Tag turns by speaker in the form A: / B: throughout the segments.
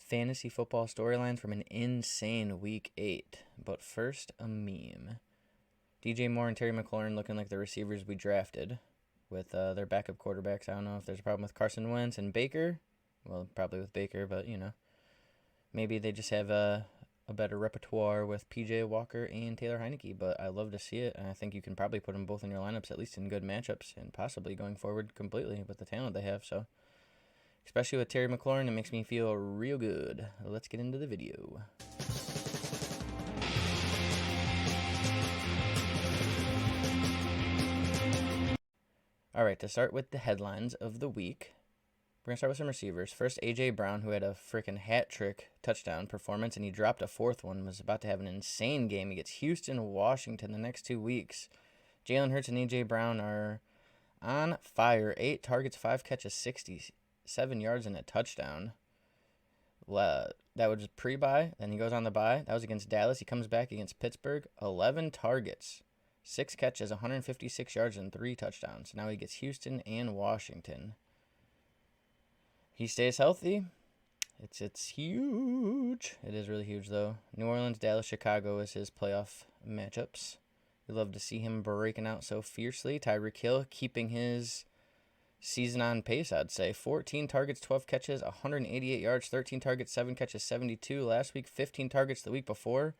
A: fantasy football storylines from an insane week 8. But first, a meme. DJ Moore and Terry McLaurin looking like the receivers we drafted with their backup quarterbacks. I don't know if there's a problem with Carson Wentz and Baker. Well, probably with Baker, but maybe they just have a better repertoire with PJ Walker and Taylor Heineke. But I love to see it, and I think you can probably put them both in your lineups, at least in good matchups, and possibly going forward completely with the talent they have. So, especially with Terry McLaurin, it makes me feel real good. Let's get into the video. All right, to start with the headlines of the week, we're going to start with some receivers. First, A.J. Brown, who had a freaking hat trick touchdown performance, and he dropped a fourth one, was about to have an insane game. He gets Houston, Washington the next 2 weeks. Jalen Hurts and A.J. Brown are on fire. 8 targets, 5 catches, 67 yards, and a touchdown. That was pre-bye. Then he goes on the bye. That was against Dallas. He comes back against Pittsburgh. 11 targets, 6 catches, 156 yards, and 3 touchdowns. Now he gets Houston and Washington. He stays healthy. It's huge. It is really huge, though. New Orleans, Dallas, Chicago is his playoff matchups. We love to see him breaking out so fiercely. Tyreek Hill keeping his season on pace, I'd say. 14 targets, 12 catches, 188 yards, 13 targets, 7 catches, 72 last week, 15 targets the week before.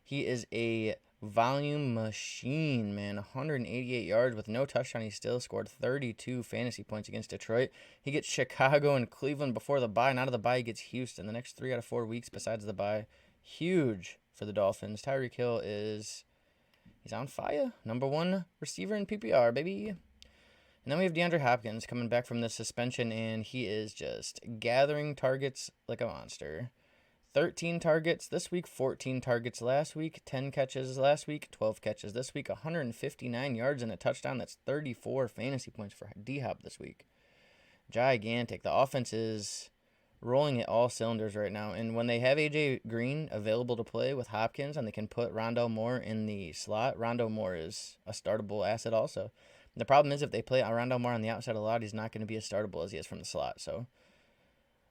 A: He is a volume machine, man. 188 yards with no touchdown. He still scored 32 fantasy points against Detroit. He gets Chicago and Cleveland before the bye. And out of the bye, he gets Houston. The next 3 out of 4 weeks besides the bye. Huge for the Dolphins. Tyreek Hill he's on fire. Number 1 receiver in PPR, baby. And then we have DeAndre Hopkins coming back from the suspension, and he is just gathering targets like a monster. 13 targets this week, 14 targets last week, 10 catches last week, 12 catches this week, 159 yards and a touchdown. That's 34 fantasy points for D-Hop this week. Gigantic. The offense is rolling at all cylinders right now. And when they have A.J. Green available to play with Hopkins and they can put Rondale Moore in the slot, Rondale Moore is a startable asset also. The problem is if they play Rondale Moore on the outside a lot, he's not going to be as startable as he is from the slot. So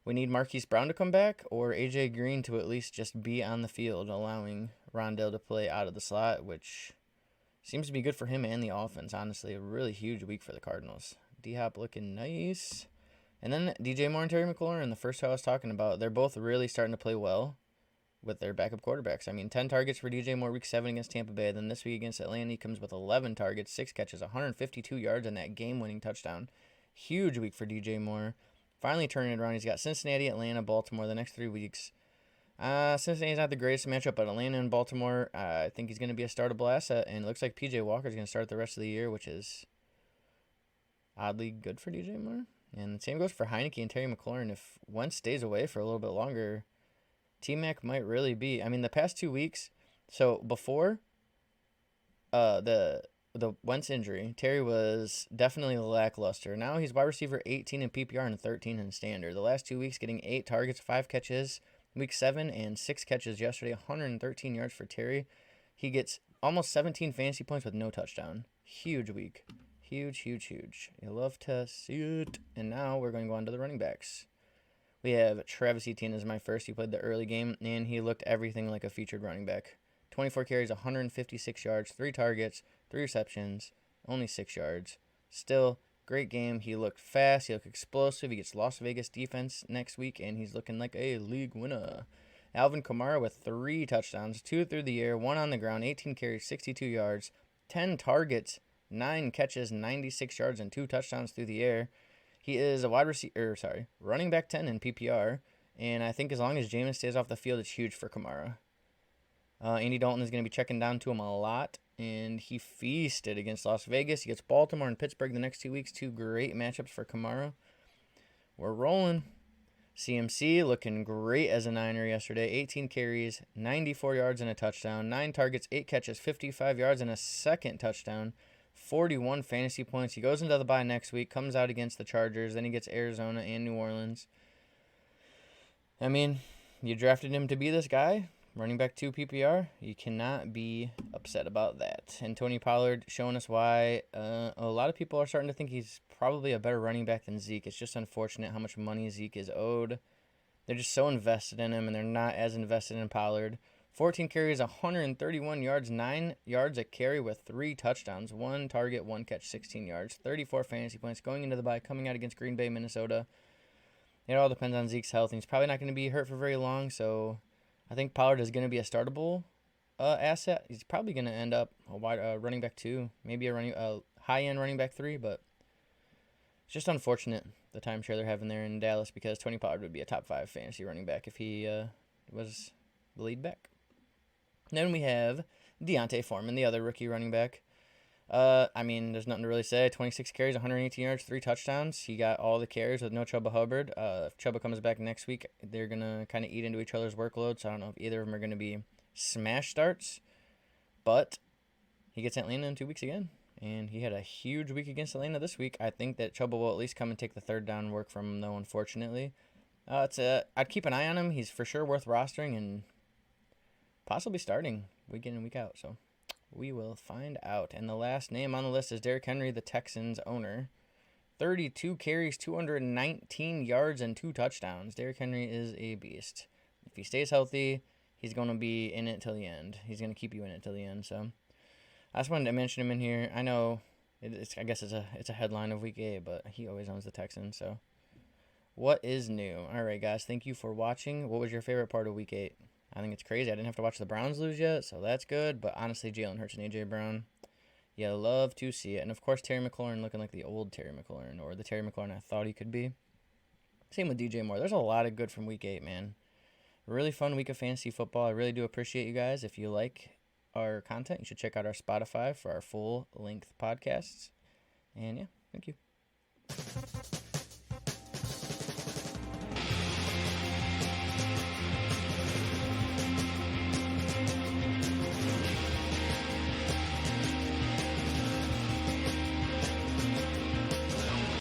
A: we need Marquise Brown to come back or A.J. Green to at least just be on the field, allowing Rondale to play out of the slot, which seems to be good for him and the offense. Honestly, a really huge week for the Cardinals. D-Hop looking nice. And then DJ Moore and Terry McLaurin, the first two I was talking about, they're both really starting to play well with their backup quarterbacks. I mean, 10 targets for DJ Moore week 7 against Tampa Bay. Then this week against Atlanta, he comes with 11 targets, 6 catches, 152 yards, and that game-winning touchdown. Huge week for DJ Moore. Finally turning it around. He's got Cincinnati, Atlanta, Baltimore the next 3 weeks. Cincinnati's not the greatest matchup, but Atlanta and Baltimore, I think he's going to be a startable asset. And it looks like P.J. Walker's going to start the rest of the year, which is oddly good for DJ Moore. And the same goes for Heineke and Terry McLaurin. If Wentz stays away for a little bit longer, T-Mac might really be. I mean, the past 2 weeks, so before the Wentz injury, Terry was definitely lackluster. Now he's wide receiver 18 in PPR and 13 in standard. The last 2 weeks getting 8 targets, 5 catches. Week 7 and 6 catches yesterday, 113 yards for Terry. He gets almost 17 fantasy points with no touchdown. Huge week. Huge, huge, huge. You love to see it. And now we're going to go on to the running backs. We have Travis Etienne as my first. He played the early game, and he looked everything like a featured running back. 24 carries, 156 yards, 3 targets, 3 receptions, only 6 yards. Still, great game. He looked fast. He looked explosive. He gets Las Vegas defense next week, and he's looking like a league winner. Alvin Kamara with 3 touchdowns, 2 through the air, 1 on the ground, 18 carries, 62 yards, 10 targets, 9 catches, 96 yards, and 2 touchdowns through the air. He is a running back 10 in PPR, and I think as long as Jameis stays off the field, it's huge for Kamara. Andy Dalton is going to be checking down to him a lot, and he feasted against Las Vegas. He gets Baltimore and Pittsburgh the next 2 weeks, 2 great matchups for Kamara. We're rolling. CMC looking great as a Niner yesterday. 18 carries, 94 yards, and a touchdown. 9 targets, 8 catches, 55 yards, and a second touchdown. 41 fantasy points. He goes into the bye next week, comes out against the Chargers, then he gets Arizona and New Orleans. I mean, you drafted him to be this guy, running back 2 PPR. You cannot be upset about that. And Tony Pollard showing us why a lot of people are starting to think he's probably a better running back than Zeke. It's just unfortunate how much money Zeke is owed. They're just so invested in him, and they're not as invested in Pollard. 14 carries, 131 yards, 9 yards a carry with 3 touchdowns, 1 target, 1 catch, 16 yards, 34 fantasy points going into the bye, coming out against Green Bay, Minnesota. It all depends on Zeke's health, and he's probably not going to be hurt for very long, so I think Pollard is going to be a startable asset. He's probably going to end up a wide running back 2, maybe a high-end running back 3, but it's just unfortunate the timeshare they're having there in Dallas because Tony Pollard would be a top 5 fantasy running back if he was the lead back. Then we have D'Onta Foreman, the other rookie running back. There's nothing to really say. 26 carries, 118 yards, 3 touchdowns. He got all the carries with no Chuba Hubbard. If Chuba comes back next week, they're going to kind of eat into each other's workload, so I don't know if either of them are going to be smash starts. But he gets Atlanta in 2 weeks again, and he had a huge week against Atlanta this week. I think that Chuba will at least come and take the third down work from him, though, unfortunately. I'd keep an eye on him. He's for sure worth rostering and possibly starting week in and week out, so we will find out. And the last name on the list is Derrick Henry, the Texans owner. 32 carries, 219 yards, and 2 touchdowns. Derrick Henry is a beast. If he stays healthy, he's going to be in it till the end. He's going to keep you in it till the end. So I just wanted to mention him in here. I know I guess it's a headline of Week 8, but he always owns the Texans. So what is new? All right, guys, thank you for watching. What was your favorite part of Week 8? I think it's crazy. I didn't have to watch the Browns lose yet, so that's good. But honestly, Jalen Hurts and A.J. Brown, you love to see it. And, of course, Terry McLaurin looking like the old Terry McLaurin, or the Terry McLaurin I thought he could be. Same with DJ Moore. There's a lot of good from Week 8, man. Really fun week of fantasy football. I really do appreciate you guys. If you like our content, you should check out our Spotify for our full-length podcasts. And, yeah, thank you.